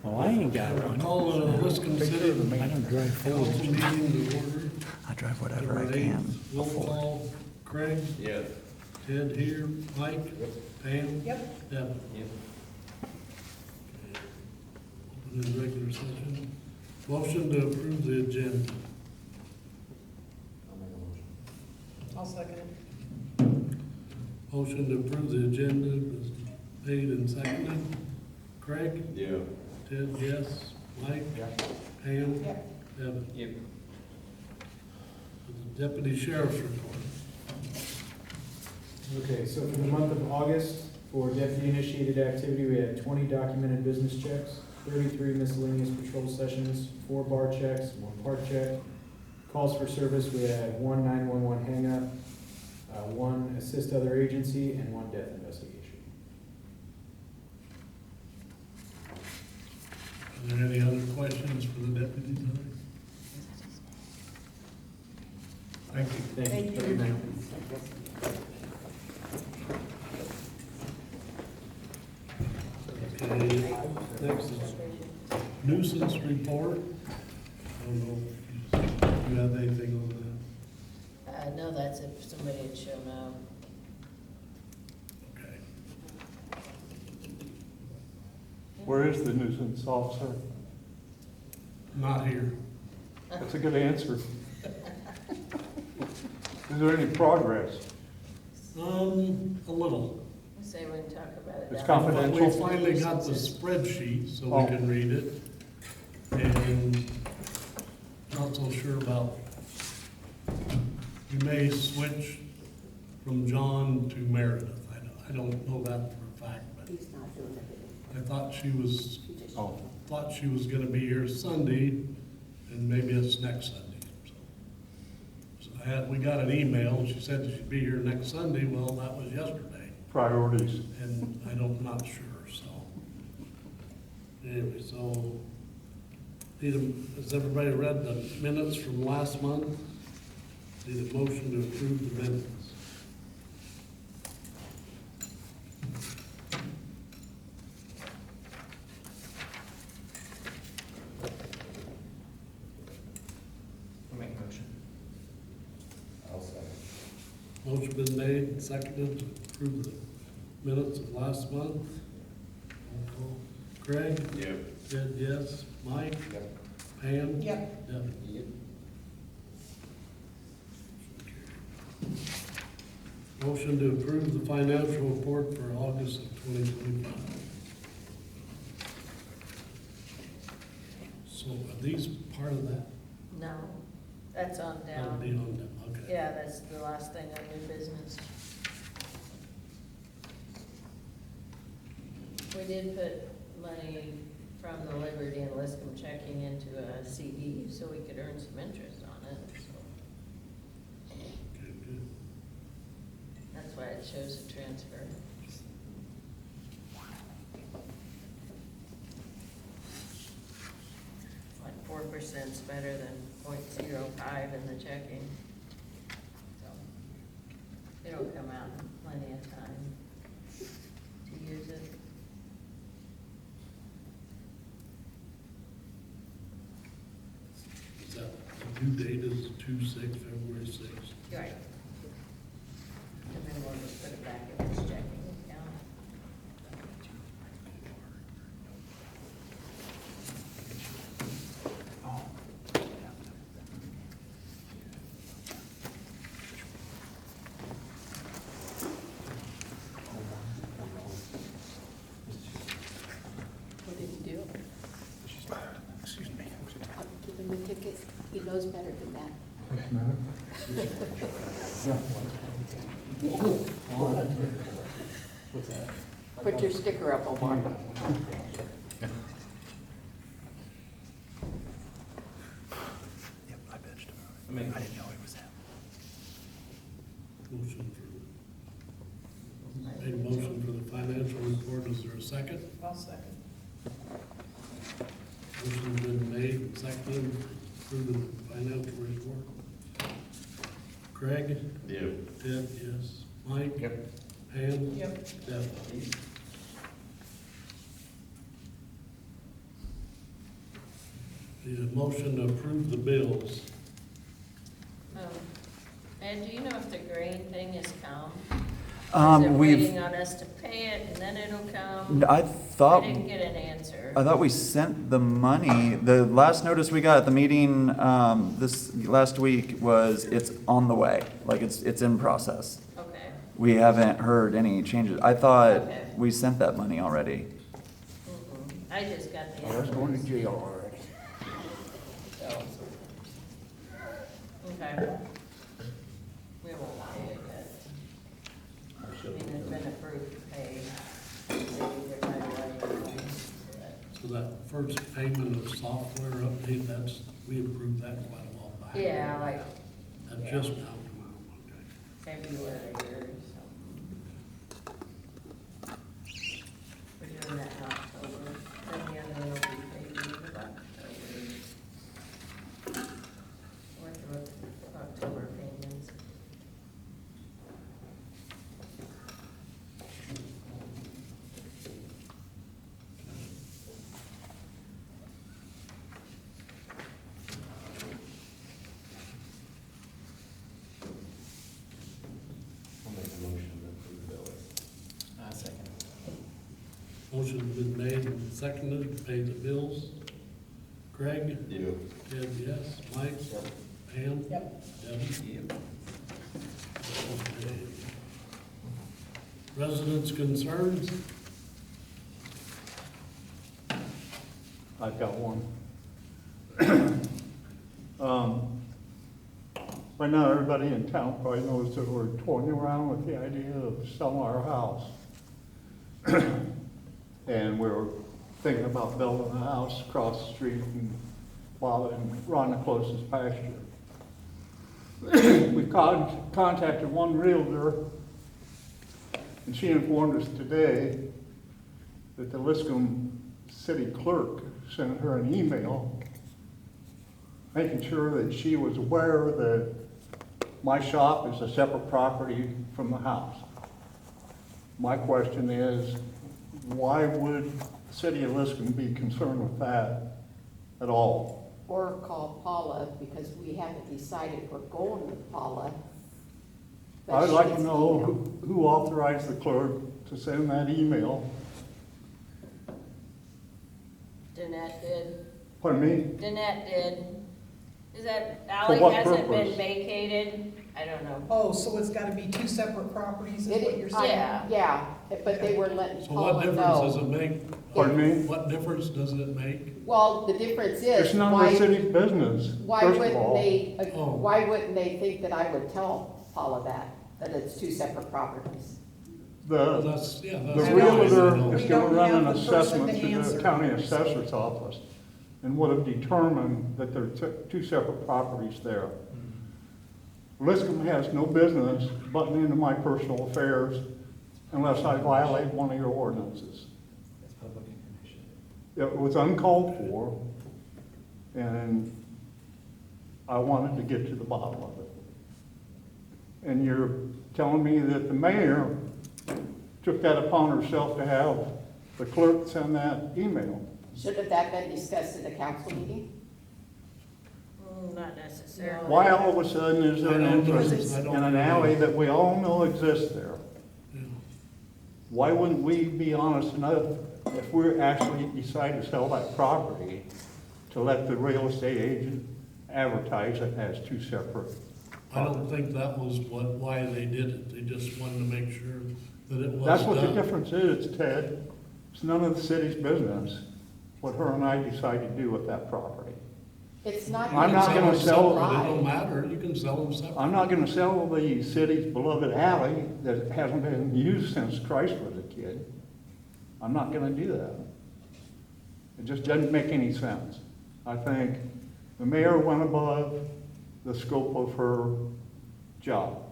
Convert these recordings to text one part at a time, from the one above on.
Well, I ain't got one. Call Liscomb City I don't drive Ford. Council meeting to order. I drive whatever I Number can. 8, roll call, Craig, Yeah. Ted here, Mike, Pam, Yep. Devin. Yep. Open the regular session. Motion to approve the agenda. I'll make a motion. I'll second it. Motion to approve the agenda was made and seconded. Craig, Yeah. Ted, yes, Mike, Yeah. Pam, Yep. Devin. Yep. Deputy Sheriff's report. Okay, so for the month of August, for deputy-initiated activity, we had 20 documented business checks, 33 miscellaneous patrol sessions, 4 bar checks, 1 park check. Calls for service, we had 1 911 hang-up, 1 assist other agency, and 1 death investigation. Are there any other questions for the deputies? Thank you. Thank you. Okay, next is nuisance report. I don't know if you have anything on No, that's if somebody had shown up. that. Okay. Where is the nuisance officer? Not here. That's a good answer. Is there any progress? A little. We say we can talk about it. It's down. confidential. We finally got the spreadsheet so we can read it. And not so sure about, we may switch from John to Meredith. I don't know that for a fact, but He's not doing it. I thought she was Oh, gonna be here Sunday, and maybe it's next Sunday. So we got an email, and she said she'd be here next Sunday. Well, that was yesterday, priorities. and not sure, so. Anyway, so, has everybody read the minutes from last month? Need a motion to approve the minutes. I'll make a motion. I'll second. Motion been made, and seconded to approve the minutes of last month. Roll call. Craig? Yep. Ted, yes. Mike? Yep. Pam? Yep. Devin? Yep. Motion to approve the financial report for August of 2025. So are these part of that? No, that's on That'll down. be on them, okay. Yeah, that's the last thing on new business. We did put money from the Liberty and Liscomb checking into a CD so we could earn some interest on it, so Okay, good. that's why it shows a transfer. Like 4%'s better than 0.05 in the checking. So it'll come out in plenty of time to use it. Is that, the due date is 2/6, February 6th? Right. And then we'll just put it back in its checking account. What did he do? Excuse me. Give him the ticket. He knows better than that. What's that? Put your sticker up, Omar. Yep, I bitched about I mean, it. I didn't know it was that. Motion for, made a motion for the financial report. Is there a second? I'll second. Motion's been made and seconded for the financial report. Craig? Yep. Ted, yes. Mike? Yep. Pam? Yep. Devin? Need a motion to approve the bills. And do you know if the grain thing has come? Is it We've, waiting on us to pay it and then it'll come? I I thought, didn't get an answer. I thought we sent the money. The last notice we got at the meeting, this last week was it's on the way, like it's in process. Okay. We haven't heard any changes. I thought Okay. we sent that money already. I just got the. That's going to jail already. So. Okay. We won't pay it yet. I mean, it's been approved to pay. They need it right away anyway, So that first payment of software update, that's, we approved that quite a while back. but- Yeah, like That just now come out, okay. February or something. We're doing that in October, then the other one will be paid in October. What's the October payments? I'll make a motion to approve the bills. Second. Motion's been made and seconded to pay the bills. Craig? You. Deb, yes. Mike? Yep. Pam? Yep. Debbie? Yep. Okay. Residents' concerns? I've got one. By now, everybody in town probably knows that we're toying around with the idea of selling our house. And we're thinking about building a house across the street and Ron the closest pasture. We've contacted one realtor, and she informed us today that the Liscomb city clerk sent her an email making sure that she was aware that my shop is a separate property from the house. My question is, why would the city of Liscomb be concerned with that at all? Or call Paula, because we haven't decided we're going with Paula. But I'd like to she's know emailed. who authorized the clerk to send that email. Danette did. Pardon me? Danette did. Is that, For alley what hasn't been purpose? vacated? I don't know. Oh, so it's gotta be two separate properties, is what you're saying? Yeah. But they were letting So what Paula difference does know. it make? Pardon me? What difference does it make? Well, the difference It's is, none of the city's business, why first of wouldn't all. Oh. why wouldn't they think that I would tell Paula that it's two separate properties? Well, The, that's, yeah, the that's. realtor why is We gonna don't run an have the person assessment to to the answer. county assessor's office and would have determined that there are two separate properties there. Liscomb has no business butting into my personal affairs unless I violate one of your ordinances. That's public information. It was uncalled for, and I wanted to get to the bottom of it. And you're telling me that the mayor took that upon herself to have the clerk send that email? Shouldn't that been discussed at the council meeting? Not necessarily. Why all of a sudden is there an I don't know. interest I don't in an know. alley that we all know exists there? Yeah. Why wouldn't we be honest enough, if we actually decide to sell that property, to let the real estate agent advertise it as two separate? I don't think that was why they did it. They just wanted to make sure that it was That's what the done. difference is, Ted. It's none of the city's business what her and I decide to do with that property. It's not. I'm You not can gonna them sell it. separate. It don't matter, you can sell them separate. I'm not gonna sell the city's beloved alley that hasn't been used since Christ was a kid. I'm not gonna do that. It just doesn't make any sense. I think the mayor went above the scope of her job.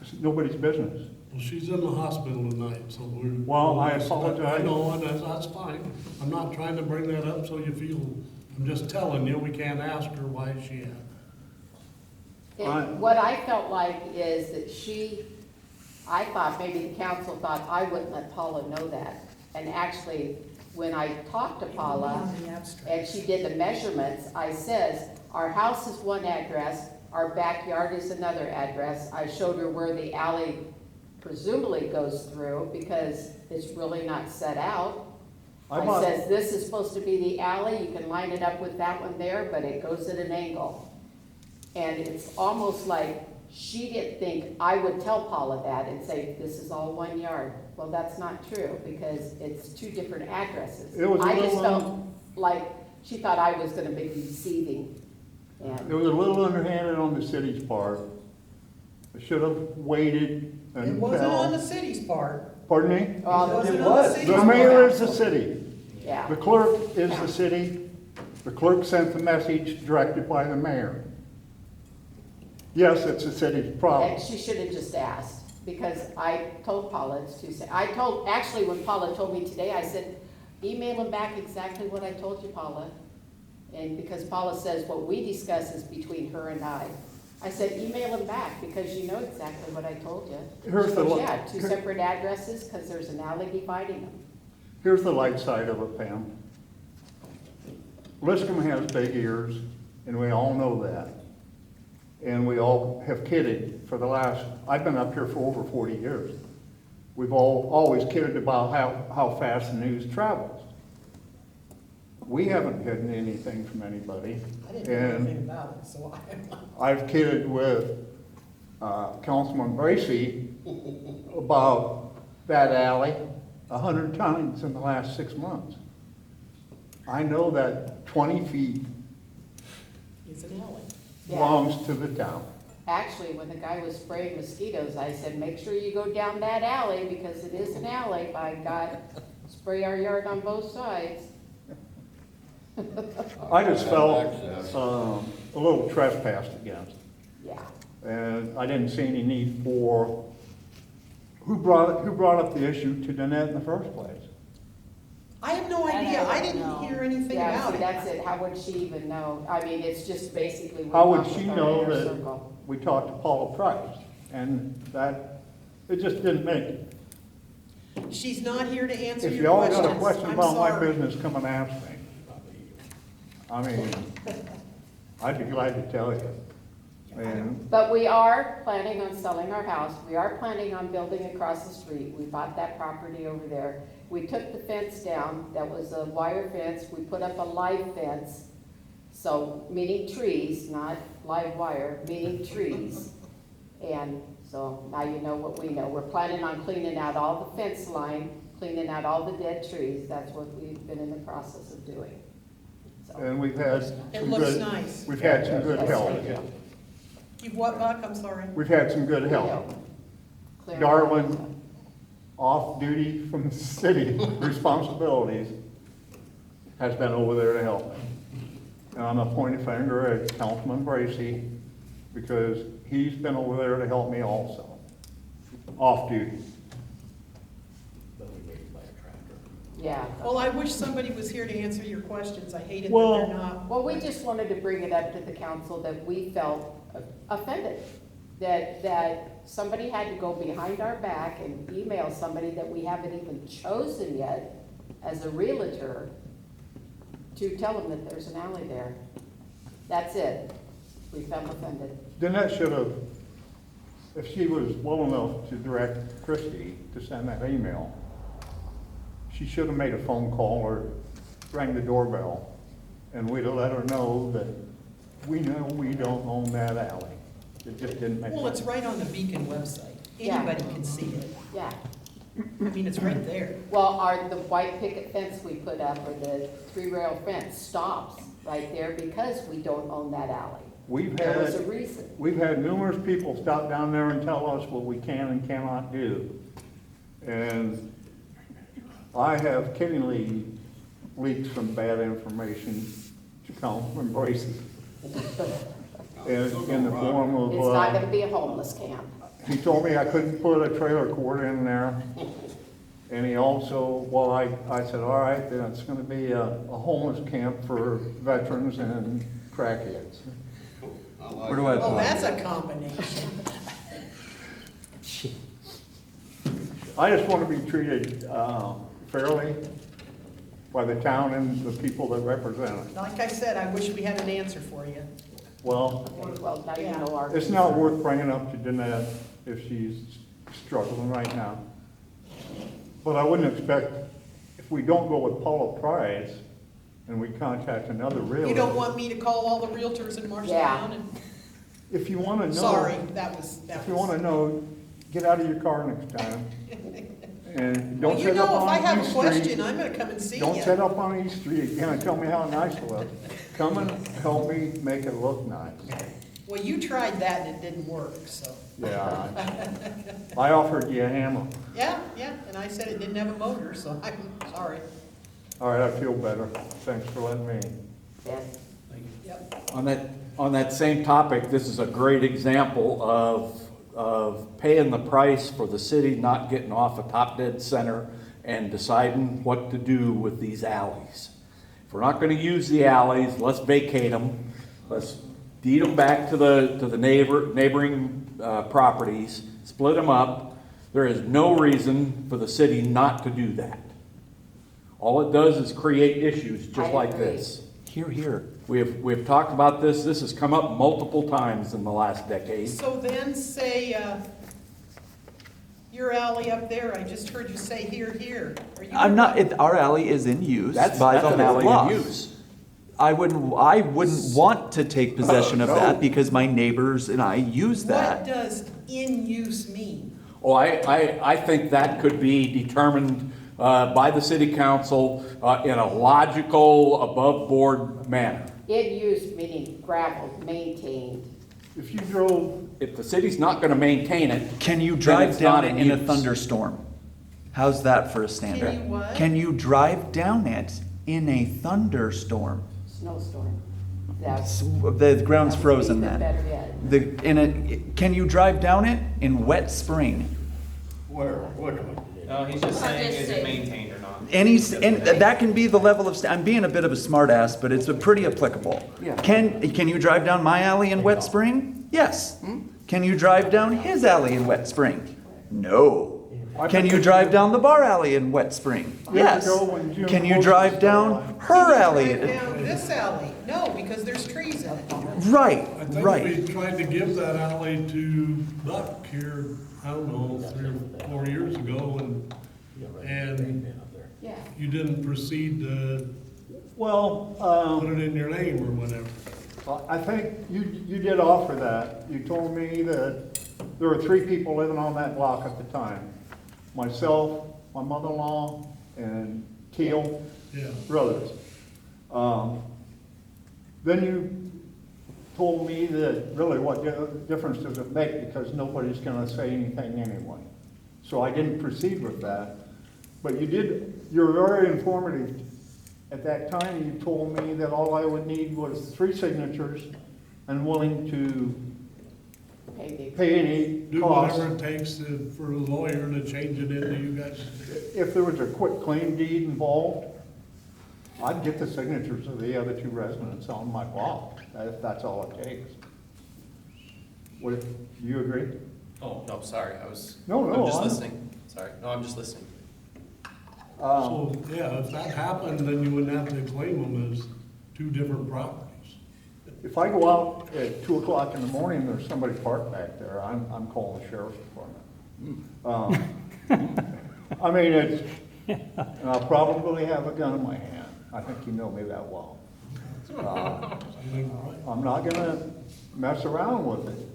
It's nobody's business. Well, she's in the hospital tonight, so we're. Well, I apologize. I know, and that's fine. I'm not trying to bring that up so you feel, I'm just telling you, we can't ask her why she had. What I felt like is that I thought maybe the council thought I wouldn't let Paula know that. And actually, when I talked to Paula, On the abstract. and she did the measurements, I says, our house is one address, our backyard is another address. I showed her where the alley presumably goes through, because it's really not set out. I says, this is supposed to be the alley, you can line it up with that one there, but it goes at an angle. And it's almost like she didn't think I would tell Paula that and say, this is all 1 yard. Well, that's not true, because it's 2 different addresses. It was a I just little felt like she thought I was gonna be deceiving. It was a little underhanded on the city's part. I should have waited It wasn't on the until, city's part. pardon me? It Well, wasn't on the city's The part. mayor is the city. yeah, The clerk is the city. The clerk sent the message directed by the mayor. Yes, it's the city's problem. and she should have just asked, because I told Paula it's Tuesday. Actually, when Paula told me today, I said, email him back exactly what I told you, Paula. And because Paula says what we discuss is between her and I said, email him back, because you know exactly what I told you. Here's She the goes, lo- yeah, 2 separate addresses, because there's an alley dividing them. Here's the light side of it, Pam. Liscomb has big ears, and we all know that. And we all have kidded for the last, I've been up here for over 40 years. We've always kidded about how fast the news travels. We haven't hidden anything from anybody. I didn't know anything about it, so I've kidded with Councilman Bracy about that alley 100 times in the last 6 months. I know that 20 feet it's an alley. Yeah. belongs to the town. Actually, when the guy was spraying mosquitoes, I said, make sure you go down that alley, because it is an alley, by God. Spray our yard on both sides. I just felt a little trespassed against. Yeah. And I didn't see any need for, who brought up the issue to Danette in the first place? I have no idea. I didn't know. hear anything Yeah, about see, it. that's it. How would she even know? I mean, it's just basically. we How would talk she with our know inner that circle. we talked to Paula Price? And that, it just didn't make it. She's not here to answer If your y'all questions. got a question I'm about my sorry. business, come and ask me. I mean, I'd be glad to tell you. And But we are planning on selling our house. We are planning on building across the street. We bought that property over there. We took the fence down. That was a wire fence. We put up a live fence. So, meaning trees, not live wire, meaning trees. And so now you know what we know. We're planning on cleaning out all the fence line, cleaning out all the dead trees. That's what we've been in the process of doing. So, and we've had It some looks good, nice. we've had some good Yes, help. thank you. You've what, Buck? I'm sorry. We've had some good You help. know, clear- Darwin, off duty from the city responsibilities, has been over there to help me. And I'm gonna point a finger at Councilman Bracy, because he's been over there to help me also, off duty. But we waited by a tractor. Yeah. Well, I wish somebody was here to answer your questions. I hate it that Well- they're not. Well, we just wanted to bring it up to the council that we felt offended, that somebody had to go behind our back and email somebody that we haven't even chosen yet as a realtor to tell them that there's an alley there. That's it. We felt offended. Danette should have, if she was well enough to direct Christie to send that email, she should have made a phone call or rang the doorbell, and we'd have let her know that we know we don't own that alley. It just didn't make Well, it's sense. right on the Beacon website. Yeah. Anybody can see it. Yeah. I mean, it's right there. Well, the white picket fence we put up, or the 3-rail fence, stops right there because we don't own that alley. We've There was a had, reason. we've had numerous people stop down there and tell us what we can and cannot do. And I have kiddingly leaked some bad information to Councilman Bracy. In the form of, It's not gonna be a homeless camp. he told me I couldn't put a trailer court in there. And he also, well, I said, all right, then it's gonna be a homeless camp for veterans and crackheads. Where do I Oh, put that's a combination. I just want to be treated fairly, by the town and the people that represent it. Like I said, I wish we had an answer for you. Well, Well, now you know our. it's not worth bringing up to Danette if she's struggling right now. But I wouldn't expect, if we don't go with Paula Price and we contact another realtor. You don't want me to call all the realtors in Marshalltown and, If you want to know. sorry, that was. If you want to know, get out of your car next time. And don't Well, you set up know, if I on have a East question, Street. I'm gonna come and see you. Don't set up on East Street again and tell me how nice it looks. Come and help me make it look nice. Well, you tried that and it didn't work, so. Yeah. I offered you a hammer. Yeah, and I said it didn't have a motor, so I'm sorry. All right, I feel better. Thanks for letting me. Yes. Yep. On that same topic, this is a great example of paying the price for the city not getting off a top dead center and deciding what to do with these alleys. If we're not gonna use the alleys, let's vacate them. Let's deed them back to the neighboring properties, split them up. There is no reason for the city not to do that. All it does is create issues just I like agree. this. Here, here. We've talked about this. This has come up multiple times in the last decade. So then say, your alley up there, I just heard you say here. Are you- I'm not, our alley is in use That's by the an whole alley block. in use. I wouldn't want to take possession of No. that because my neighbors and I use What that. does in use mean? Oh, I think that could be determined by the city council in a logical, above-board manner. In use, meaning gravel, maintained. If you drove, If the city's not gonna maintain it, Can you then drive it's down not it in a use. thunderstorm? How's that for a standard? Can you what? Can you drive down it in a thunderstorm? Snowstorm. That's. The ground's that would be frozen even then. Better yet. Can you drive down it in wet spring? Where? No, he's just I'm saying, just is it saying. maintained or not? And that can be the level of, I'm being a bit of a smartass, but it's a pretty applicable. Yeah. Can you drive down my alley in wet spring? Yes. Can you drive down his alley in wet spring? No. Can you drive down the bar alley in wet spring? Yes. ago when Jim Can you Wilson drive was down alive. her Can you alley? drive down this alley? No, because there's trees in it. Right, I think right. we tried to give that alley to Buck here, I don't know, 3 or 4 years ago, and Yeah. you didn't proceed to well, put it in your name or whatever. I think you did offer that. You told me that there were 3 people living on that block at the time. Myself, my mother-in-law, and Teal Yeah. brothers. Then you told me that really what difference does it make because nobody's gonna say anything anyway. So I didn't proceed with that. But you were very informative. At that time, you told me that all I would need was 3 signatures and willing to Maybe. pay any Do cost. whatever it takes for a lawyer to change it into you guys. If there was a quick claim deed involved, I'd get the signatures of the other 2 residents on my block, if that's all it takes. Would you agree? Oh, no, sorry, I was, No, I'm just I'm- listening. Sorry, no, I'm just listening. So, yeah, if that happened, then you wouldn't have to claim them as 2 different properties. If I go out at 2 o'clock in the morning, there's somebody parked back there, I'm calling the sheriff's department. I mean, and I'll probably have a gun in my hand. I think you know me that well. I'm not gonna mess around with it.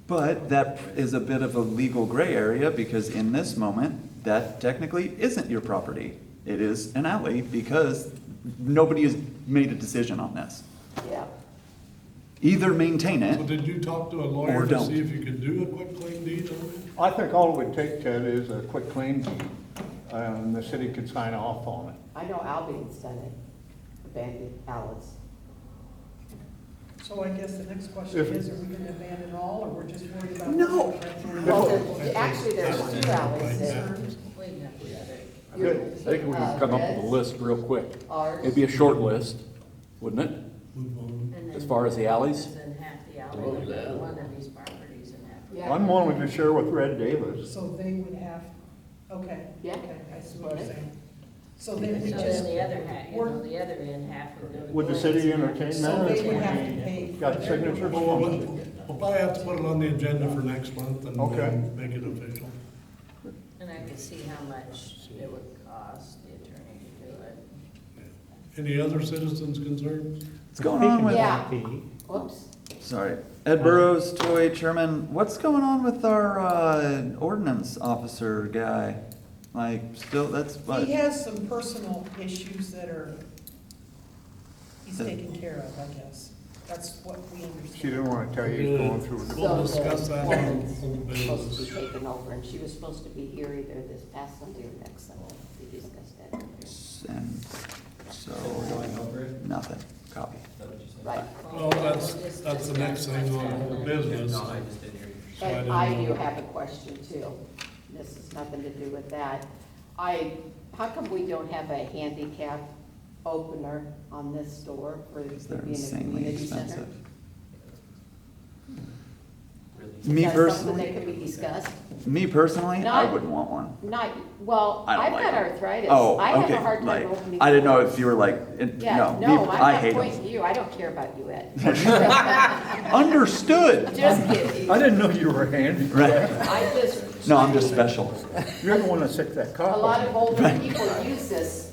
But that is a bit of a legal gray area because in this moment, that technically isn't your property. It is an alley because nobody has made a decision on this. Yeah. Either maintain So it, did you talk to a Or lawyer to don't. see if you could do a quick claim deed on it? I think all it would take, Ted, is a quick claim deed, and the city could sign off on it. I know Albion's done it, abandoned Alice. So I guess the next question If- is, are we gonna abandon all, or we're just worried about? No. Well, actually, there's 2 alleys there. We can have the other. Your- I think we can come up with a Red's, list real quick. Ours. It'd be a short list, wouldn't it? Move on. And then As far as the alleys? And half the alley would be one of these properties and half. Yeah. I'm willing to share with Red Davis. So they would have, okay. Yeah. Okay, I see what you're saying. So then we So just, then the other half, the other end half would go to. Would the Glenn's. city entertain so that they if would have to we pay. for got their signatures Well, from it? we'll probably have to put it on the agenda for next month and Okay. then make it official. And I could see how much it would cost the attorney to do it. Any other citizens' concerns? What's going on with, Yeah. Whoops. sorry, Ed Burrows, Toy Chairman, what's going on with our, ordinance officer guy? Like, still, that's, what, He has some personal issues that he's taken care of, I guess. That's what we understand. She didn't want to tell you he's going through it. We'll discuss that on old Supposed to business. be taken over, and she was supposed to be here either this past Sunday or next Sunday. We discussed that earlier. and so, We're going over it? Is nothing, copy. that what you said? Right. Well, that's the next thing on old business. No, I just didn't hear you. So I And didn't I know. do have a question too. This has nothing to do with that. How come we don't have a handicap opener on this door for Because it they're being a insanely community center? expensive. Really? Me Is that something personally, that can be discussed? me personally, I Not- wouldn't want one. Not, well, I don't I've like got them. arthritis. Oh, I have okay, a hard time like, opening. I didn't know doors. if you were like, Yeah, no, me, no, I I'm not hate pointing them. to you. I don't care about you, Ed. Understood. Just kidding. I didn't know you were handy. Right. I just. No, I'm just special. You're the one that took that A cough. lot of older people use this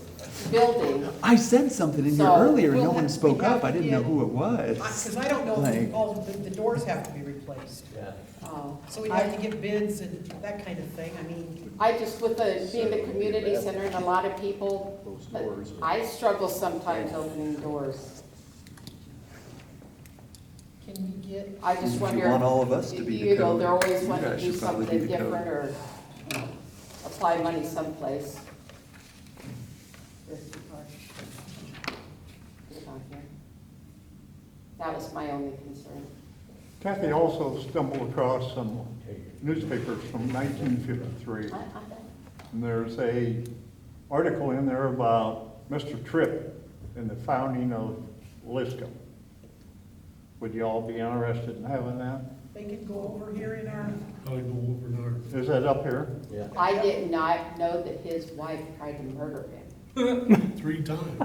building. I said something in here So, earlier, we'll no one have- spoke we have up, I to didn't know get- who it was. Because I don't know Like- if all the doors have to be replaced. Yeah. Oh. So we'd have to get bids and that kind of thing. I mean, I just, with the, being the community center and a lot of people, I struggle sometimes opening doors. can we get, I just You wonder. want all of us to be the You know, code. they're always You wanting to guys do should probably something be the code. different or apply money someplace. This part. Put it on here. That was my only concern. Kathy also stumbled across some newspapers from 1953. And there's a article in there about Mr. Tripp and the founding of Liscomb. Would you all be interested in having that? they could go over here in our, Probably go over and Is that up here? Yeah. I did not know that his wife tried to murder him. 3 times.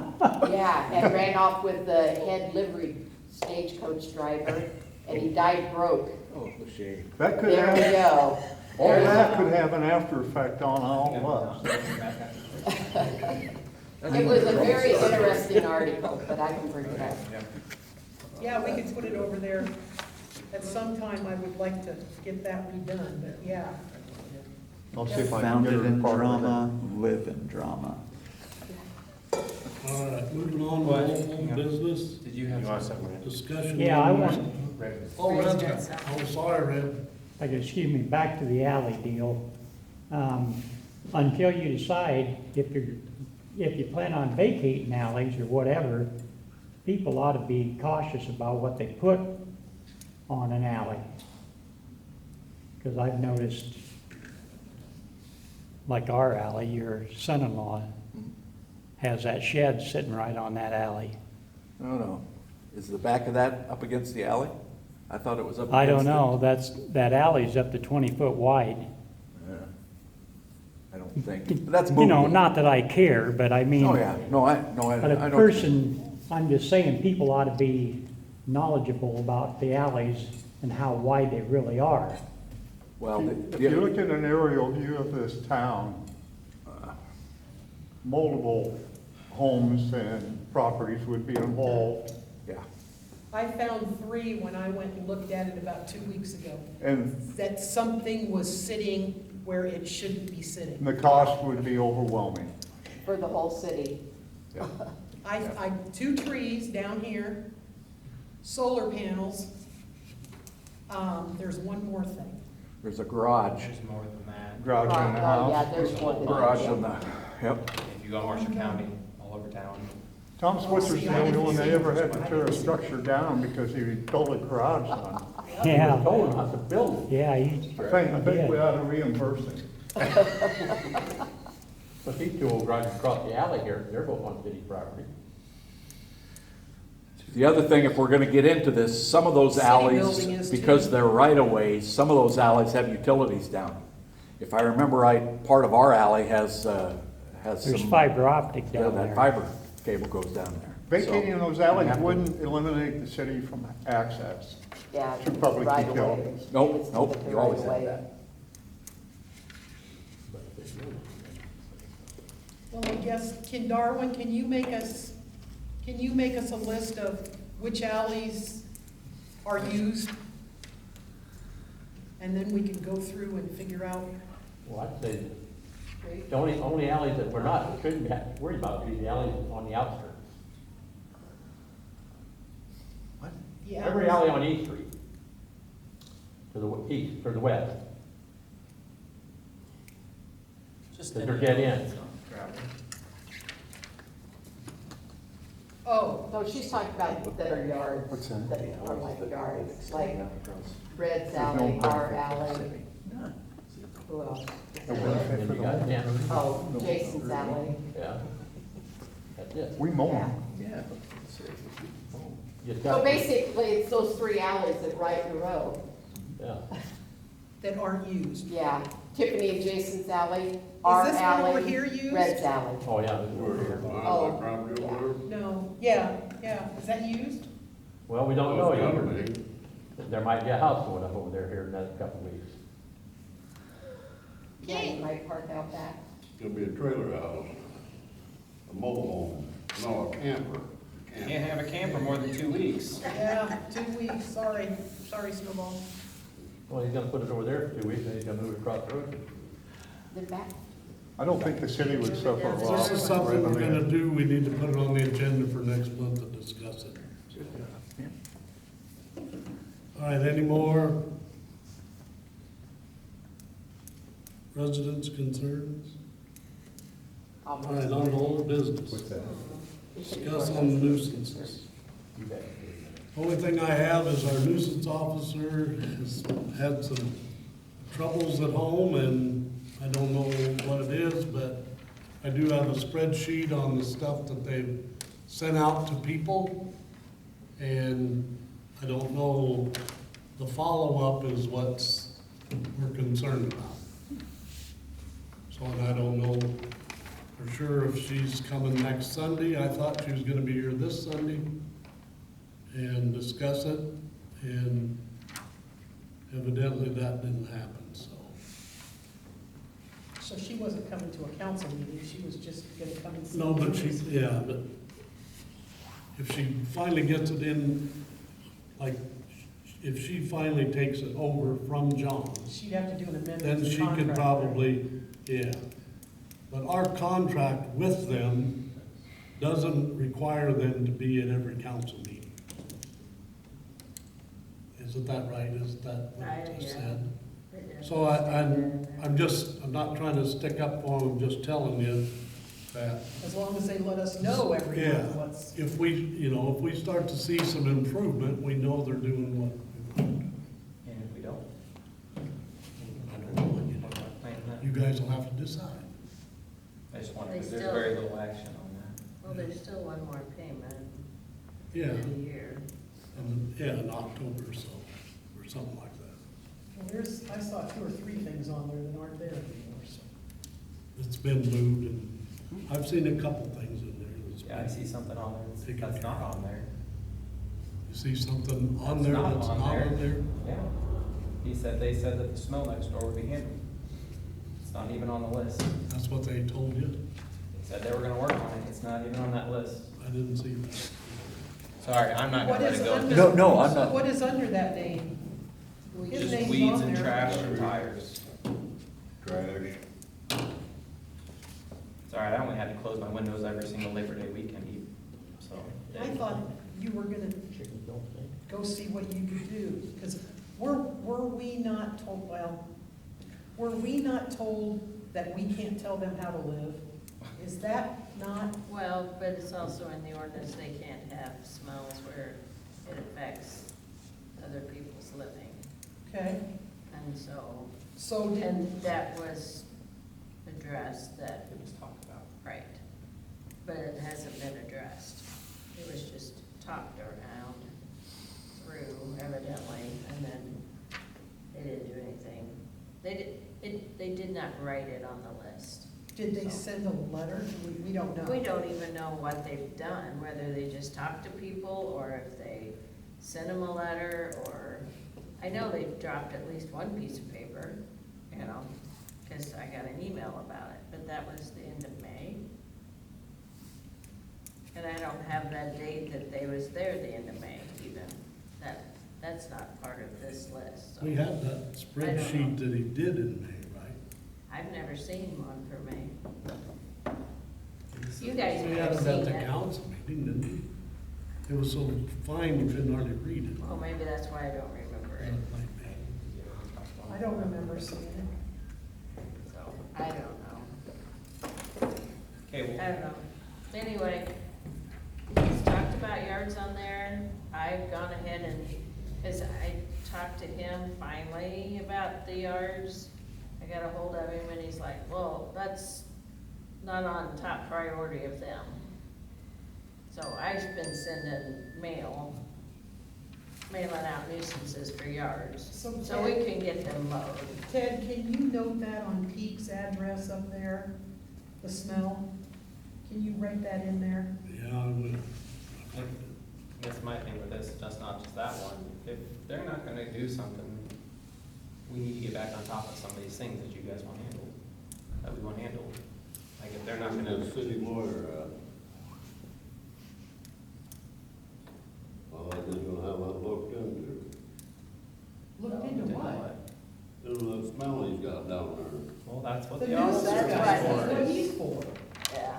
Yeah, and ran off with the head livery stagecoach driver, and he died broke. Oh, the shame. That could There we have, go. all There's- that could have an after effect on all of us. It was a very interesting article, but I can bring it up. yeah, we could put it over there. At some time, I would like to get that redone, but yeah. I'll see if I can get Founded her in to partner with drama, live in drama. All right, moving on to What? old business, Did you have something? discussion. Yeah, I want, Oh, Red's Red's got got- something. oh, sorry, Red. like, excuse me, back to the alley deal. Until you decide if you plan on vacating alleys or whatever, people ought to be cautious about what they put on an alley. Because I've noticed, like our alley, your son-in-law has that shed sitting right on that alley. I don't know. Is the back of that up against the alley? I thought it was up against I don't it. know, that alley's up to 20 foot wide. Yeah. I don't think, but that's You know, movable. not that I care, but I mean. Oh, yeah, no, I But don't. a person, I'm just saying, people ought to be knowledgeable about the alleys and how wide they really are. Well, If you look at an aerial view of this town, multiple homes and properties would be involved. yeah, I found 3 when I went and looked at it about 2 weeks ago. And That something was sitting where it shouldn't be sitting. the cost would be overwhelming. For the whole city. yeah. I 2 trees down here, solar panels. There's one more thing. There's a garage, There's more than that. Garage in the Oh, yeah, house. there's more than that. garage in the, yep. If you go to Marshall County, all over town. Tom Switzer's the only one that ever had to tear a structure down because he built a garage on it. Yeah, Told not to build yeah, I think we ought to reimburse him. it. But these two old garages across the alley here, they're both on city property. The other thing, if we're gonna get into this, some of those City alleys, building is too. because they're right of ways, some of those alleys have utilities down. If I remember right, part of our alley has has There's some. fiber optic Yeah, down that there. fiber cable goes down there. Vacating So, those alleys you have to- wouldn't eliminate the city from access. Yeah. To public right detail. away. Nope, It's nope, the you always right have away. that. Well, I guess, Darwin, can you make us a list of which alleys are used? And then we can go through and figure out. Well, I'd say the only alleys that we're not, shouldn't have to worry about is the alleys on the outskirts. the Every alleys. alley on East Street, to the east, or the west, Just because they're dead ends. Oh, No, she's talking about that are yards, What's that? that are like yards, like Red's There's no Alley, benefit our to the alley. city. Who else? And you got ten, Oh, Jason's Alley. yeah. That's it. We mow Yeah. them. You just So got- basically, it's those three alleys that right in a row. Yeah. that aren't used. Yeah, Tiffany and Jason's Alley, our this one alley. over here used? Red's Alley. Oh, yeah. this is over here. Oh, yeah. No, yeah, is that used? Well, we don't know yet. There might be a house going up over there here in another couple of weeks. Yeah, you might park out back. It'll be a trailer house, a mobile home, no, a camper. Can't have a camper more than 2 weeks. Yeah, 2 weeks, sorry, Snowball. Well, he's gonna put it over there for 2 weeks, and he's gonna move it across the road. Then back. I don't think the city would suffer a This This loss. is something we're gonna do, we need to put it on the agenda for next month to discuss it. All right, any more residents' concerns? All right, on to old business. Discuss on the nuisances. You bet. Only thing I have is our nuisance officer has had some troubles at home, and I don't know what it is, but I do have a spreadsheet on the stuff that they've sent out to people, and I don't know, the follow-up is what's we're concerned about. So, and I don't know for sure if she's coming next Sunday. I thought she was gonna be here this Sunday and discuss it, and evidently that didn't happen, so. So she wasn't coming to a council meeting, she was just gonna come and see. No, but she, us. yeah, but if she finally gets it in, like, if she finally takes it over from John, She'd have to do an amendment then to the she could contract. probably, yeah. But our contract with them doesn't require them to be at every council meeting. Isn't that right? Isn't that what it Yeah. said? So I'm not trying to stick up for them, I'm just telling you that, As long as they let us know every yeah, month what's, if we start to see some improvement, we know they're doing what we want. And if we don't, I don't know, you guys will have to decide. I just want, They because there's still- very little action on that. Well, there's still one more payment Yeah, in a year. in October or so, or something like that. well, I saw 2 or 3 things on there that aren't there anymore, so. It's been moved, and I've seen a couple things in there. that's Yeah, I been- see something on there Take that's it. not on there. You see something on That's there not that's on not there. on there? Yeah. They said that the smell next door would be handled. It's not even on the list. That's what they told you? They said they were gonna work on it. It's not even on that list. I didn't see that. Sorry, I'm not What gonna let is it go. under? No, I'm not. What is under that name? His Just name's weeds on and there. trash and tires. Trash. It's all right, I only had to close my windows every single Labor Day weekend, so. I thought you were gonna Chickens don't stink. go see what you could do, because were we not told, were we not told that we can't tell them how to live? Is that not, Well, but it's also in the ordinance, they can't have smells where it affects other people's living. okay? And so, So did, and that was addressed, that, It was talked about. right. But it hasn't been addressed. It was just talked around through evidently, and then they didn't do anything. They did not write it on the list. Did they send a letter? We don't know. We don't even know what they've done, whether they just talked to people or if they sent them a letter or, I know they've dropped at least one piece of paper, you know, because I got an email about it, but that was the end of May. And I don't have that date that they was there the end of May even. That's not part of this list, so. We have that spreadsheet that he did in May, right? I've never seen one for May. You guys We may had have it seen at the it. council meeting, didn't we? It was so fine, you couldn't hardly read it. Well, maybe that's why I don't remember Yeah, it, it might be. I don't remember seeing it. so, I don't know. Okay, I well, don't know. Anyway, he's talked about yards on there. I've gone ahead and, because I talked to him finally about the yards. I got a hold of him and he's like, well, that's not on top priority of them. So I've been sending mailing out nuisances for yards, So so we can get them mowed. Ted, can you note that on Peak's address up there, the smell? Can you write that in there? Yeah, I would. I guess my thing with this, just not just that one, if they're not gonna do something, we need to get back on top of some of these things that you guys want handled, that we want handled. Like if they're not gonna. The city lawyer, well, I just gonna have that looked into. Looked into what? Into the smell he's got down there. Well, that's what The the officers nuisance That's guy, what- that's what are he's for. for. Yeah.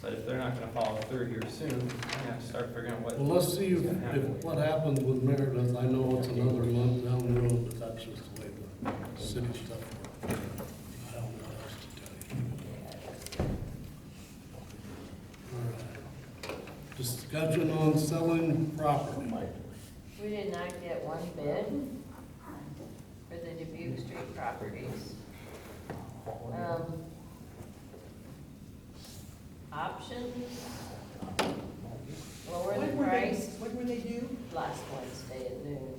But if they're not gonna follow through here soon, we're gonna have to start figuring out what. Well, let's see what's gonna happen. if what happens with Meredith. I know it's another month down the road, but that's just the way the city stuff works. I don't know what else to tell you. All right. Discussion on selling property. We did not get one bid for the Dubuque Street properties. Options, lower the When were they, price, when were they due? last Wednesday at noon.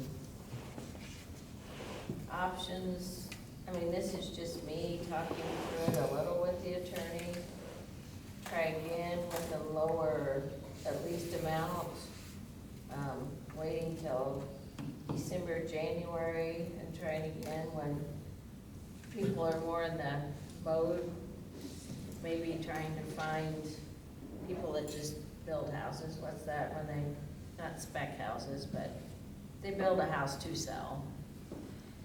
Options, I mean, this is just me talking through it a little with the attorney. Try again with a lower, at least amount, waiting till December, January, and trying again when people are more in the mode. Maybe trying to find people that just build houses, what's that, when they, not spec houses, but they build a house to sell.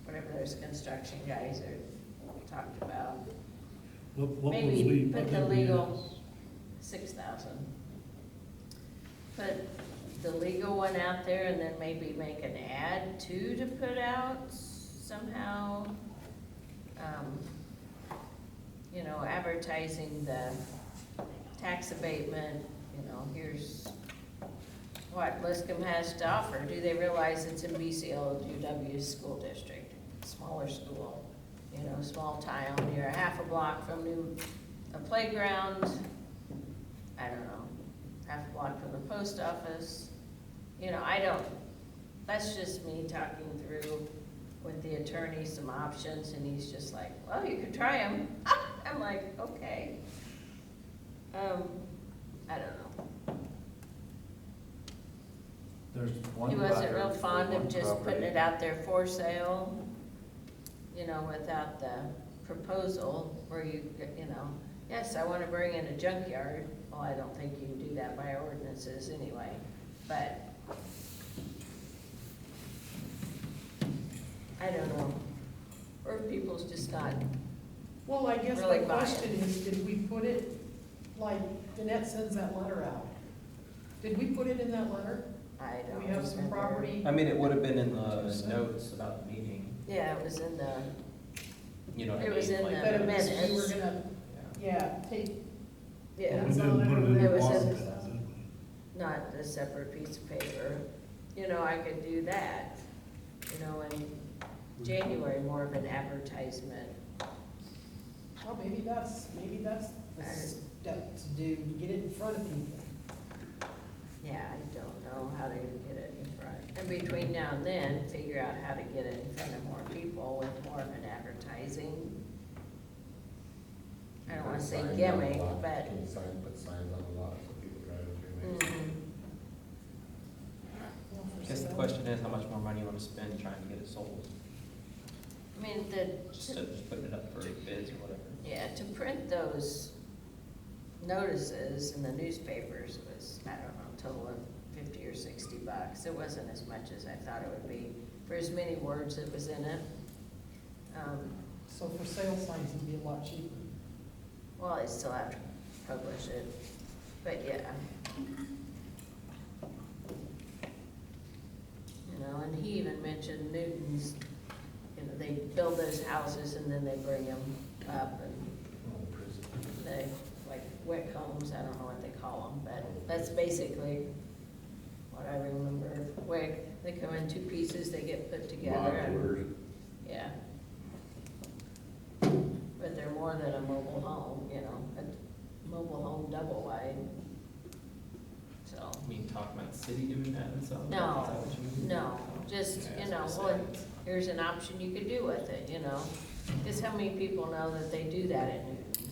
Whatever those construction guys are talked about. What was Maybe we? put what the did we legal, 6,000. Put the legal one out there and then maybe make an ad too to put out somehow. You know, advertising the tax abatement, you know, here's what Liscomb has to offer. Do they realize it's in BCLUW's school district, smaller school, you know, small town, you're a half a block from a playground, I don't know, half a block from the post office. You know, that's just me talking through with the attorney some options, and he's just like, well, you could try them. I'm like, okay. I don't know. There's one He wasn't buyer real for fond one of just putting property. it out there for sale, you know, without the proposal where you know, yes, I wanna bring in a junkyard. Well, I don't think you can do that by ordinances anyway, but I don't know. Or if people's just not, Well, I guess Really the buy it. question is, did we put it, like Danette sends that letter out? Did we put it in that letter? I Do don't we have some remember. property? I mean, it would have been in the notes about the meeting, Yeah, it was in the, you know what I It mean? was in Like, the But it was, we minutes. were gonna, yeah. yeah, take, yeah. We didn't put it in It the was in warrant, the- did we? Not a separate piece of paper. You know, I could do that, you know, in January, more of an advertisement. well, maybe that's the step to do, to get it in front of people. Yeah, I don't know how to get it in front. And between now and then, figure out how to get it in front of more people with more of an advertising. I don't wanna say Signs on gimmick, the lot. but. Can you put signs on the lot so people drive through? Mhm. I guess the question is, how much more money you wanna spend trying to get it sold? I mean, Just putting it up for bids or whatever. yeah, to print those notices in the newspapers was, I don't know, a total of $50 or $60. It wasn't as much as I thought it would be for as many words that was in it. So for sale signs, it'd be a lot cheaper. Well, I still have to publish it, but yeah. You know, and he even mentioned Newton's, you know, they build those houses and then they bring them up and they, like Wick homes, I don't know what they call them, but that's basically what I remember. Wick, they come in two pieces, they get put together and, Modulars. yeah. But they're more than a mobile home, you know, a mobile home double wide. So, You mean talking about the city doing that and stuff? no, Is that what you mean? no, just, you know, well, here's an option you could do with it, you know? Just how many people know that they do that in Newton?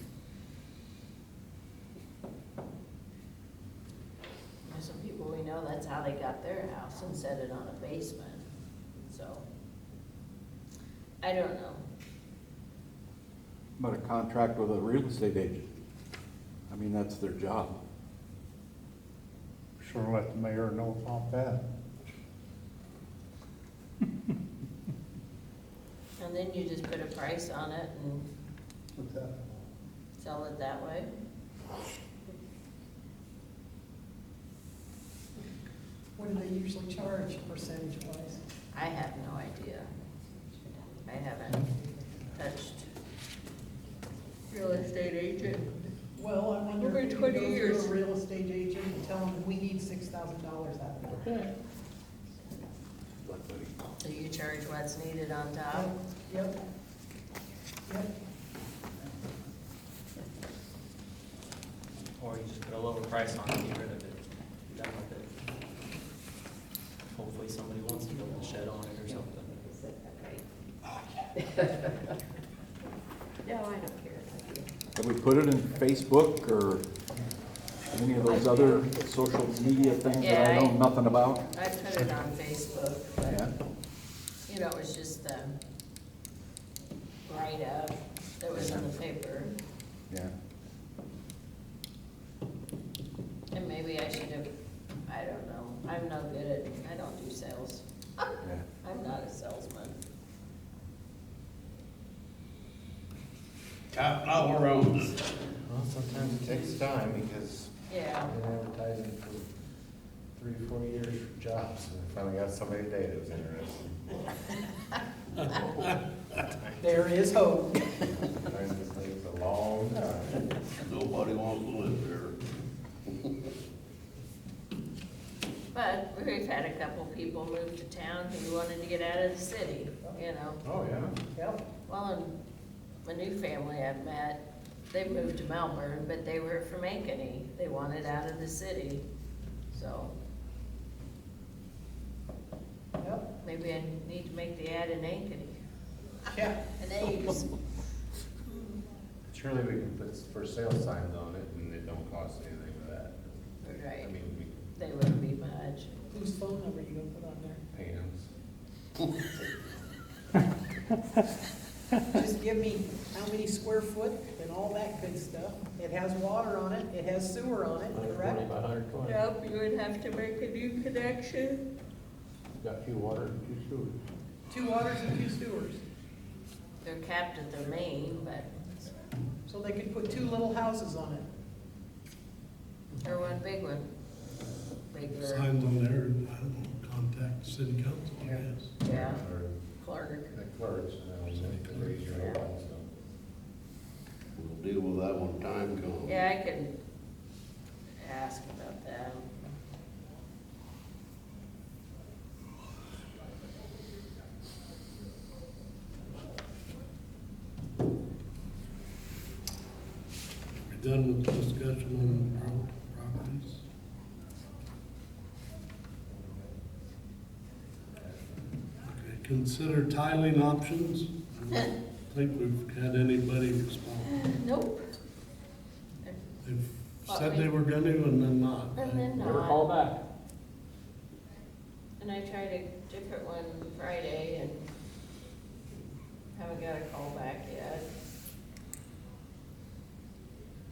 There's some people we know, that's how they got their house and set it on a basement, so. I don't know. But a contract with a real estate agent. I mean, that's their job. Sure let the mayor know about that. And then you just put a price on it and What's that? sell it that way. What do they usually charge percentage-wise? I have no idea. I haven't touched real estate agent. Well, I wonder Over if you 20 go to years. a real estate agent and tell them, we need $6,000 out of it. So you charge what's needed on top? Yep. Yep. Or you just put a lower price on it, get rid of it, be done with it. Hopefully somebody wants to build a shed on it or something. No, I don't care. Have we put it in Facebook or any of those other social media things that I know nothing about? I put it on Facebook, Yeah. but, you know, it was just the write-up that was in the paper. Yeah. And maybe I should have, I don't know, I'm no good at, I don't do sales. Yeah. I'm not a salesman. Top dollar roads. Well, sometimes it takes time because Yeah. I've been advertising for 3 or 4 years for jobs, and I finally got somebody today that was interested. There is hope. Sometimes this takes a long time. Nobody wants to live there. But we've had a couple people move to town who wanted to get out of the city, you know. Oh, yeah. Yep. Well, and a new family I've met, they moved to Melbourne, but they were from Ankeny. They wanted out of the city, so Yep. maybe I need to make the ad in Ankeny. Yeah. An A's. Surely we can put for sale signs on it and it don't cost anything for that. I Right, mean, we they wouldn't be much. Whose phone number you gonna put on there? Pam's. Just give me how many square foot and all that good stuff. It has water on it, it has sewer on it, 120 correct? by 120. Yep, you would have to make a new connection. Got 2 water and 2 sewers. 2 waters and 2 sewers. They're capped at their main, but, So they could put 2 little houses on it. or one big one. Bigger, Signs on there, I don't know, contact the city council, I guess. yeah, Or Clark. the clerks, and then we can raise your own also. We'll deal with that when time comes. Yeah, I could ask about that. We're done with the discussion on properties. Okay, consider tiling options. I don't think we've had anybody respond. Nope. said they were gonna and then not. And then Never not. call back. And I tried a different one Friday and haven't got a call back yet.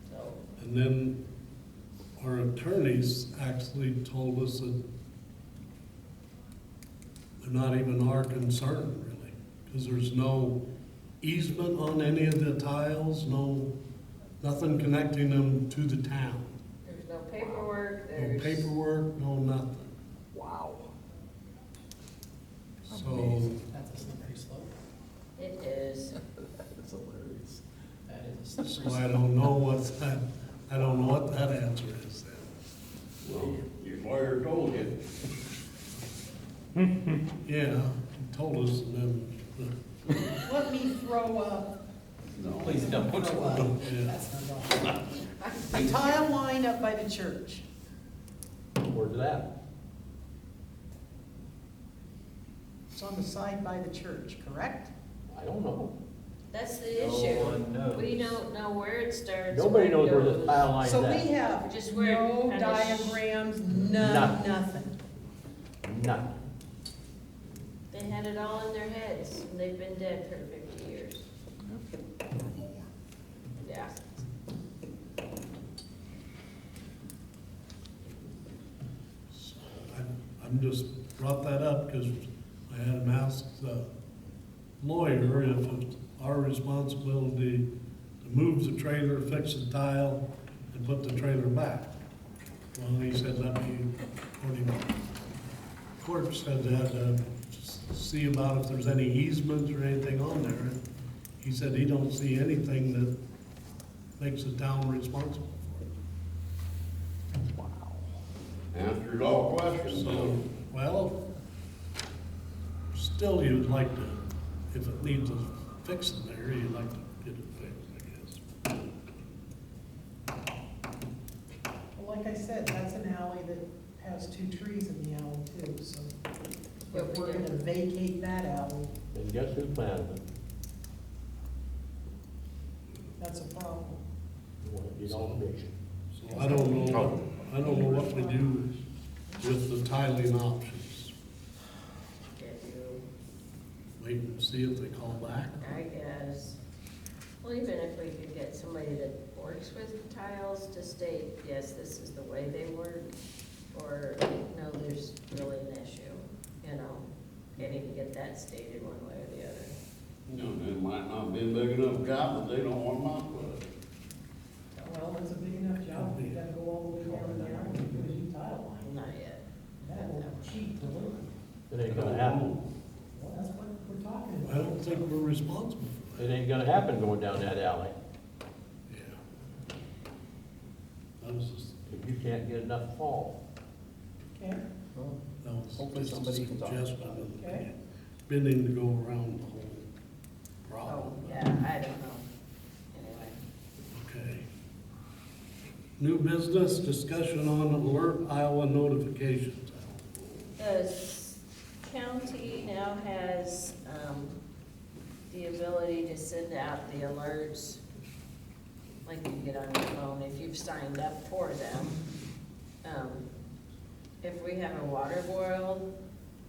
So, And then our attorneys actually told us that they're not even our concern, really, because there's no easement on any of the tiles, nothing connecting them to the town. there's no paperwork, No there's. paperwork, no nothing. Wow. So, That's a slippery slope. It is. That's hilarious. That is a so slippery I slope. don't know what that answer is then. Well, your lawyer told you. Yeah, he told us and Let me throw up, No. Please don't. throw up. then, yeah. That's not all. A tile line up by the church. Where's that? It's on the side by the church, correct? I don't know. That's the No issue. one knows. We don't know where it starts. Nobody where it knows where this goes. tile line's So we at. have Just where it no kinda diagrams, Nothing. nothing. None. They had it all in their heads, and they've been dead for 50 years. Yeah. I'm just brought that up because I had him ask the lawyer if it's our responsibility to move the trailer, fix the tile, and put the trailer back. Well, he said, let me, according to court said that, see about if there's any easements or anything on there. And he said he don't see anything that makes the town responsible for it. Answered all questions. So, well, still you'd like to, if it needs a fixing there, you'd like to get it fixed, I guess. Well, like I said, that's an alley that has 2 trees in the alley too, so if we're gonna vacate that alley, And guess who planted it? that's a problem. You don't bitch. So I don't know what we do with the tiling options. Get you, Wait and see if they call back. I guess. Well, even if we could get somebody that works with tiles to state, yes, this is the way they work, or, no, there's really an issue, you know? Can't even get that stated one way or the other. You know, it might not be a big enough job that they don't want to muck with it. Well, it's a big enough job, you gotta go all the way down the alley and put a new tile line. Not yet. That will cheap to live. It ain't gonna happen. Well, that's what we're talking I about. don't think we're responsible for It ain't gonna happen going down that alley. that. Yeah. That was just, If you can't get enough fall. Okay, that was Hopefully just a somebody can talk suggestion. okay. Bending to go around the whole Oh, problem. yeah, I don't know. Anyway. Okay. New business, discussion on alert Iowa notifications. The county now has, the ability to send out the alerts, like you get on your phone, if you've signed up for them. If we have a water boil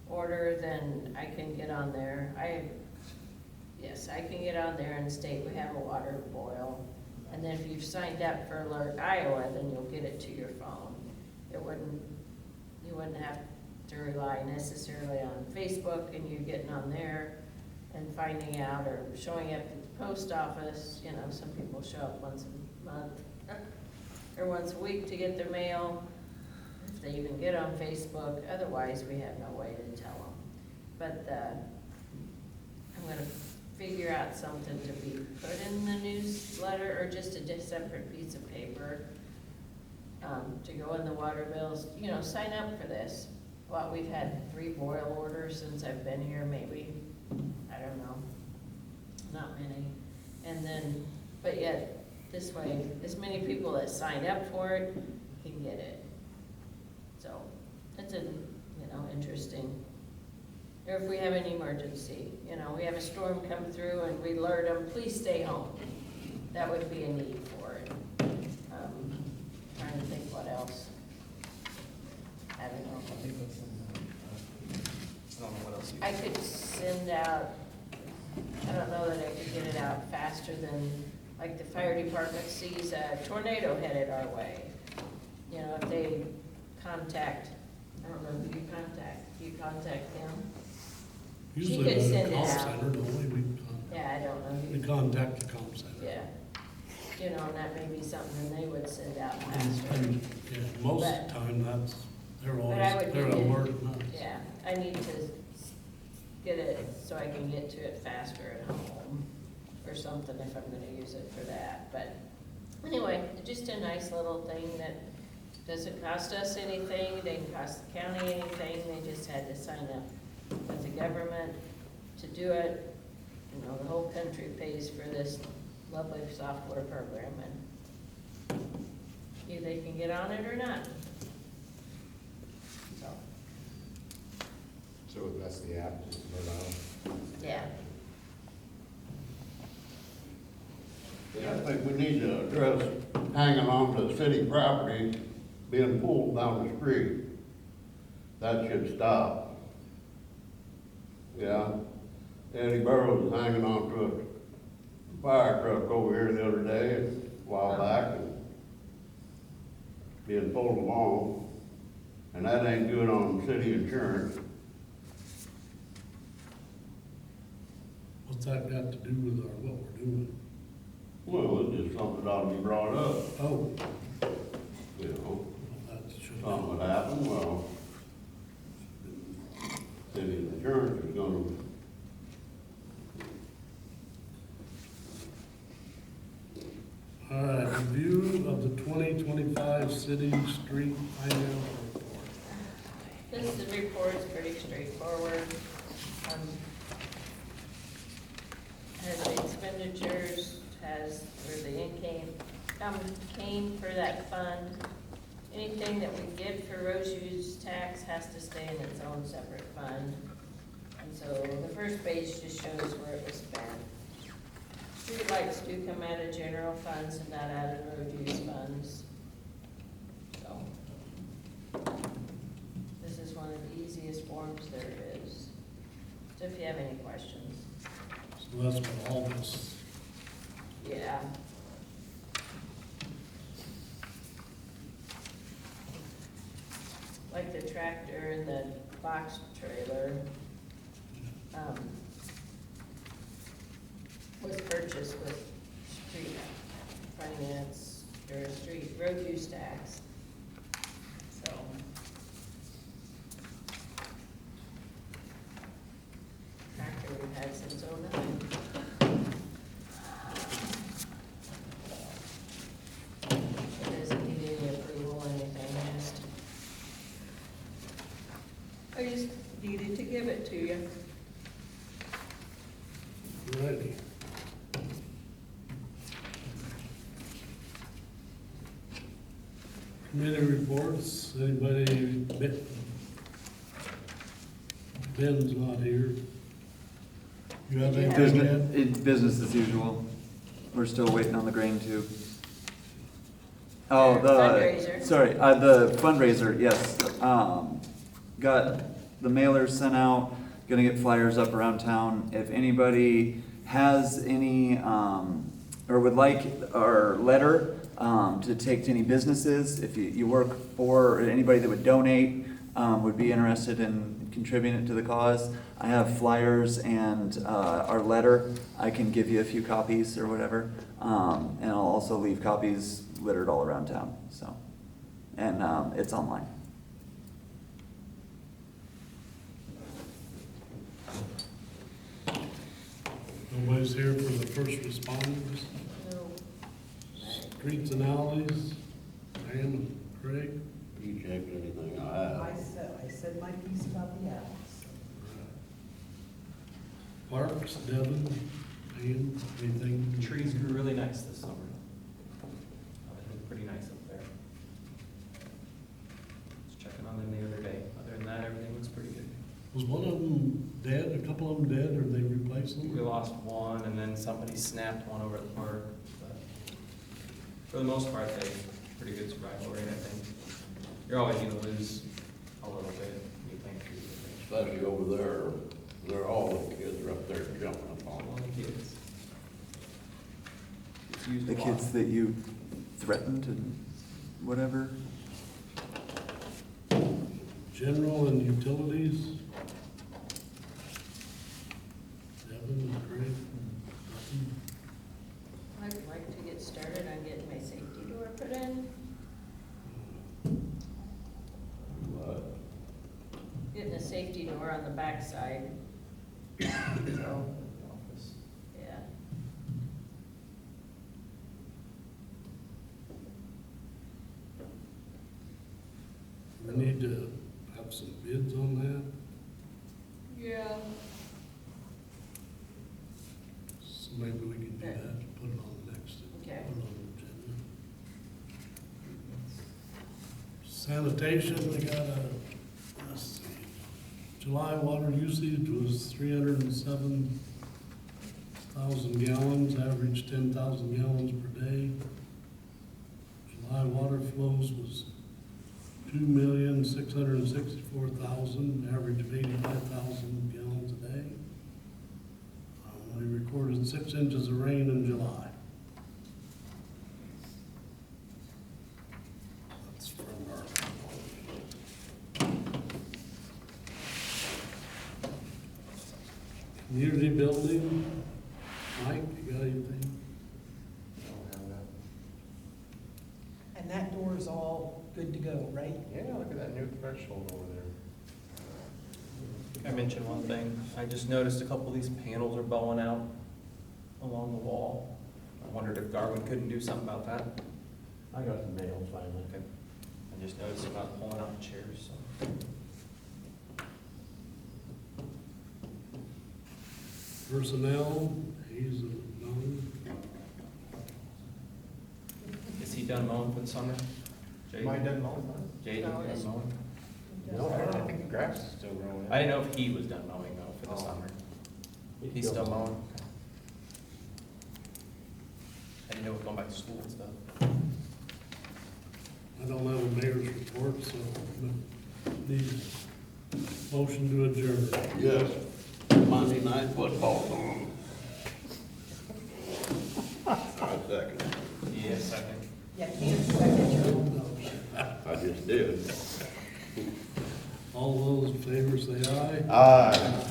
order, then I can get on there. Yes, I can get on there and state we have a water boil. And then if you've signed up for Alert Iowa, then you'll get it to your phone. You wouldn't have to rely necessarily on Facebook and you getting on there and finding out or showing up at the post office. You know, some people show up once a month or once a week to get their mail, if they even get on Facebook. Otherwise, we have no way to tell them. But I'm gonna figure out something to be put in the newsletter or just a separate piece of paper to go in the water bills. You know, sign up for this. Well, we've had 3 boil orders since I've been here, maybe, I don't know, not many. And then, but yet, this way, as many people that signed up for it can get it. So, it's interesting. Or if we have an emergency, you know, we have a storm come through and we alert them, please stay home. That would be a need for it. Trying think that's I don't know what else you. I could send out, I don't know that I could get it out faster than, like, the fire department sees a tornado headed our way. You know, if they contact, I don't know who you contact, do you contact them? She Usually could the send it call out. center, don't we? Yeah, I don't know We who, contact the call center. yeah. You know, and that may be something they would send out And, faster. yeah, most of the time, they're But I always, would they're need it. alerting us. Yeah, I need to get it so I can get to it faster at home or something if I'm gonna use it for that. But anyway, just a nice little thing that doesn't cost us anything, didn't cost the county anything, they just had to sign up with the government to do it. You know, the whole country pays for this lovely software program, and either they can get on it or not. So, So that's the app, just put it on. yeah. Yeah, I think we need to address hanging on to city property being pulled down the street. That should stop. Yeah, Eddie Burrows was hanging on to a fire truck over here the other day, a while back, and being pulled along, and that ain't good on city insurance. What's that got to do with what we're doing? Well, it's just something that ought to be brought up, Oh, you know. that should Something would happen, well, city insurance is gonna. All right, review of the 2025 city street finance report. This report is pretty straightforward. Has the expenditures, has where the income came for that fund. Anything that we get for road use tax has to stay in its own separate fund. And so the first page just shows where it was spent. Streetlights do come out of general funds and not out of road use funds. So this is one of the easiest forms there is. So if you have any questions. So that's what all this, Yeah. Like the tractor and the box trailer, was purchased with street finance, or street road use tax. So. Tractor we've had since '09. It doesn't need any approval, anything, I just needed to give it to you. righty. Committee reports, anybody, Ben's not here. You have anything yet? Business as usual. We're still waiting on the grain tube. Oh, Fundraiser. sorry, the fundraiser, yes. Got the mailers sent out, gonna get flyers up around town. If anybody has any, or would like our letter, to take to any businesses, if you work for, or anybody that would donate, would be interested in contributing to the cause, I have flyers and, our letter. I can give you a few copies or whatever. And I'll also leave copies littered all around town, so. And, it's online. Nobody's here for the first responders, No. streets and alleys, Dan and Craig. You checked anything I have? I said my piece about the alleys. Parks, Devin, Dan, anything? The trees grew really nice this summer. They look pretty nice up there. Was checking on them the other day. Other than that, everything looks pretty good. Was one of them dead, a couple of them dead, or they replaced We them? lost one, and then somebody snapped one over at the park. But for the most part, they pretty good survival rate, I think. You're always gonna lose a little bit, you think through the thing. Especially over there, they're all the kids are up there jumping up on All the kids. It's used The a lot. kids that you threatened and whatever. General and utilities. Devin, Craig, nothing. I'd like to get started on getting my safety door put in, What? getting a safety door on the backside. So, Office. yeah. We need to have some bids on that, Yeah. so maybe we can do that, put it on the next, put it Okay. on the agenda. Sanitation, we got let's see, July water usage was 307,000 gallons, average 10,000 gallons per day. July water flows was 2,664,000, average of 85,000 gallons a day. We recorded 6 inches of rain in July. That's from our. Community building, Mike, you got anything? And that door is all good to go, right? Yeah, look at that new threshold over there. I mentioned one thing, I just noticed a couple of these panels are bowing out along the wall. I wondered if Darwin couldn't do something about that. I got some nails finally. Okay. I just noticed about pulling out the chairs, so. Personnel, he's known. Is he done mowing for the summer? Jay? Am I done mowing? Jay No, done it's- mowing? No, I think the grass is still growing. I didn't know if he was done mowing though for the Oh. summer. He's still mowing? I didn't know he was going back to school and stuff. I don't have a mayor's report, so need motion to adjourn. Yes, Monday night football's on. I second. Yeah, second. You can't second your own motion. I just did. All those in favor say aye. Aye.